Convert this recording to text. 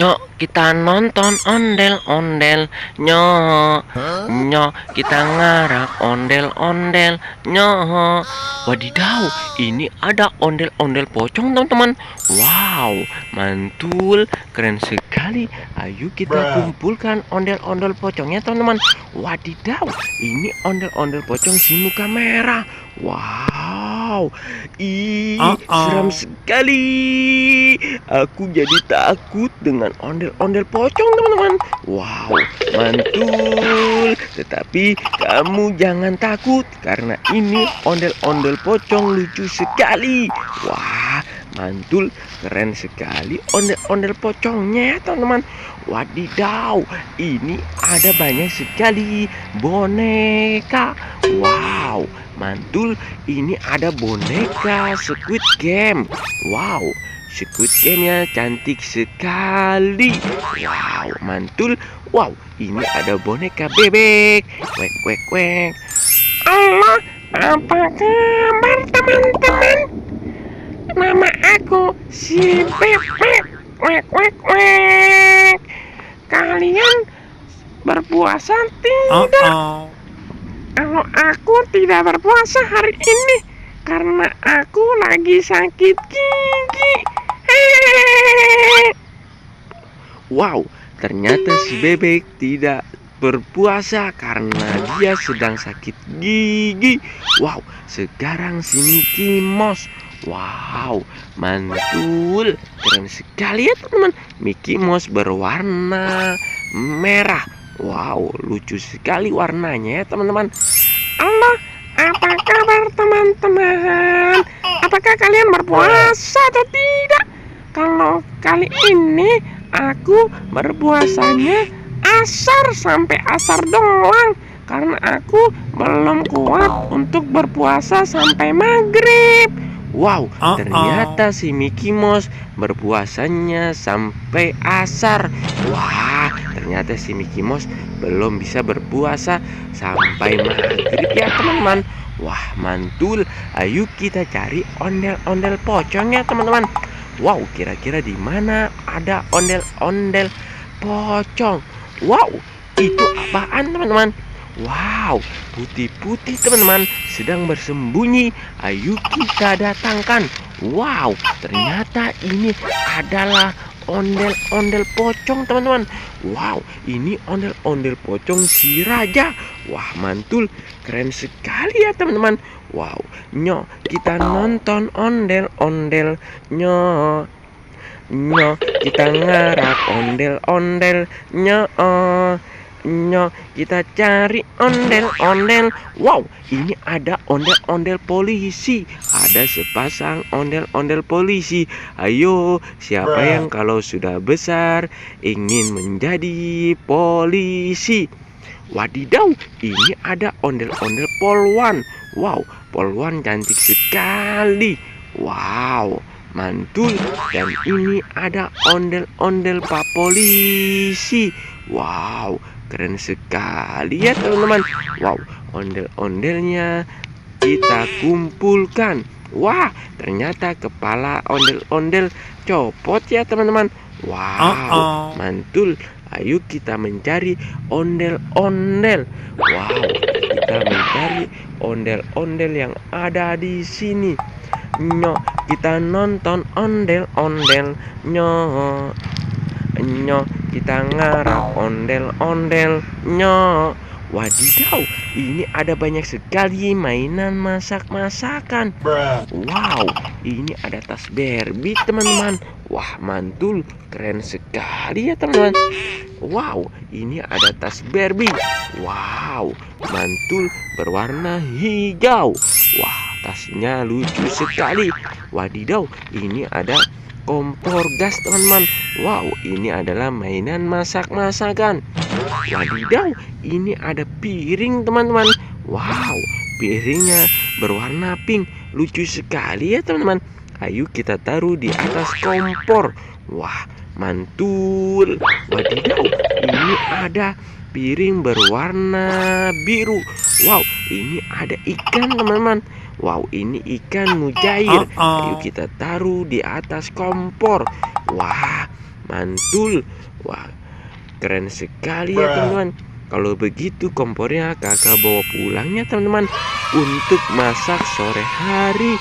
Nyok, kita nonton ondel-ondel. Nyok, nyok, kita ngarak ondel-ondel. Nyok. Wadidaw, ini ada ondel-ondel pocong, teman-teman. Wow, mantul, keren sekali. Ayo kita kumpulkan ondel-ondel pocongnya, teman-teman. Wadidaw, ini ondel-ondel pocong si muka merah. Wow, seram sekali. Aku jadi takut dengan ondel-ondel pocong, teman-teman. Wow, mantul. Tetapi kamu jangan takut karena ini ondel-ondel pocong lucu sekali. Wah, mantul, keren sekali ondel-ondel pocongnya, teman-teman. Wadidaw, ini ada banyak sekali boneka. Wow, mantul, ini ada boneka Squid Game. Wow, Squid Game-nya cantik sekali. Wow, mantul. Wow, ini ada boneka bebek. Wek wek wek. Halo, apa kabar teman-teman? Nama aku si Bebek. Wek wek wek. Kalian berpuasa tidak? Kalau aku tidak berpuasa hari ini karena aku lagi sakit gigi. Wow, ternyata si Bebek tidak berpuasa karena dia sedang sakit gigi. Wow, sekarang si Mickey Mouse. Wow, mantul, keren sekali ya teman-teman. Mickey Mouse berwarna merah. Wow, lucu sekali warnanya ya teman-teman. Halo, apa kabar teman-teman? Apakah kalian berpuasa atau tidak? Kalau kali ini aku berpuasanya asar sampai asar doang karena aku belum kuat untuk berpuasa sampai maghrib. Wow, ternyata si Mickey Mouse berpuasanya sampai asar. Wah, ternyata si Mickey Mouse belum bisa berpuasa sampai maghrib ya teman-teman. Wah, mantul. Ayo kita cari ondel-ondel pocong ya teman-teman. Wow, kira-kira di mana ada ondel-ondel pocong? Wow, itu apaan teman-teman? Wow, putih-putih teman-teman sedang bersembunyi. Ayo kita datangkan. Wow, ternyata ini adalah ondel-ondel pocong teman-teman. Wow, ini ondel-ondel pocong si raja. Wah, mantul, keren sekali ya teman-teman. Wow, nyok, kita nonton ondel-ondel. Nyok, nyok, kita ngarak ondel-ondel. Nyok, nyok, kita cari ondel-ondel. Wow, ini ada ondel-ondel polisi. Ada sepasang ondel-ondel polisi. Ayo, siapa yang kalau sudah besar ingin menjadi polisi? Wadidaw, ini ada ondel-ondel polwan. Wow, polwan cantik sekali. Wow, mantul. Dan ini ada ondel-ondel pak polisi. Wow, keren sekali ya teman-teman. Wow, ondel-ondelnya kita kumpulkan. Wah, ternyata kepala ondel-ondel copot ya teman-teman. Wow, mantul. Ayo kita mencari ondel-ondel. Wow, kita mencari ondel-ondel yang ada di sini. Nyok, kita nonton ondel-ondel. Nyok, nyok, kita ngarap ondel-ondel. Nyok. Wadidaw, ini ada banyak sekali mainan masak-masakan. Wow, ini ada tas Barbie teman-teman. Wah, mantul, keren sekali ya teman-teman. Wow, ini ada tas Barbie. Wow, mantul, berwarna hijau. Wah, tasnya lucu sekali. Wadidaw, ini ada kompor gas teman-teman. Wow, ini adalah mainan masak-masakan. Wadidaw, ini ada piring teman-teman. Wow, piringnya berwarna pink. Lucu sekali ya teman-teman. Ayo kita taruh di atas kompor. Wah, mantul. Wadidaw, ini ada piring berwarna biru. Wow, ini ada ikan teman-teman. Wow, ini ikan mujair. Ayo kita taruh di atas kompor. Wah, Mantul. Wah, keren sekali ya teman-teman. Kalau begitu kompornya kakak bawa pulangnya teman-teman, untuk masak sore hari.